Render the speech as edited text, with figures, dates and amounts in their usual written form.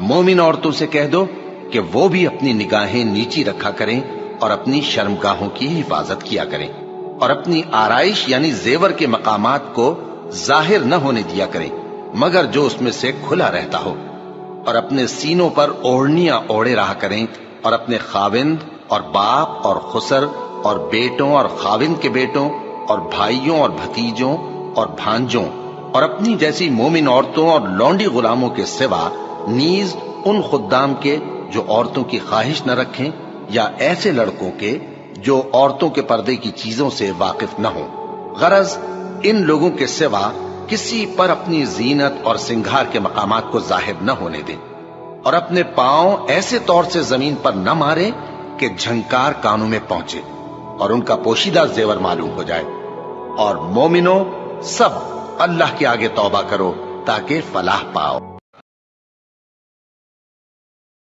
مومن عورتوں سے کہہ دو کہ وہ بھی اپنی نگاہیں نیچی رکھا کریں اور اپنی شرمگاہوں کی حفاظت کیا کریں، اور اپنی آرائش یعنی زیور کے مقامات کو ظاہر نہ ہونے دیا کریں مگر جو اس میں سے کھلا رہتا ہو، اور اپنے سینوں پر اوڑھنیاں اوڑھے رہا کریں، اور اپنے خاوند اور باپ اور خسر اور بیٹوں اور خاوند کے بیٹوں اور بھائیوں اور بھتیجوں اور بھانجوں اور اپنی جیسی مومن عورتوں اور لونڈی غلاموں کے سوا نیز ان خدام کے جو عورتوں کی خواہش نہ رکھیں، یا ایسے لڑکوں کے جو عورتوں کے پردے کی چیزوں سے واقف نہ ہوں، غرض ان لوگوں کے سوا کسی پر اپنی زینت اور سنگھار کے مقامات کو ظاہر نہ ہونے دیں، اور اپنے پاؤں ایسے طور سے زمین پر نہ مارے کہ جھنکار کانوں میں پہنچے اور ان کا پوشیدہ زیور معلوم ہو جائے۔ اور مومنوں سب اللہ کے آگے توبہ کرو تاکہ فلاح پاؤ۔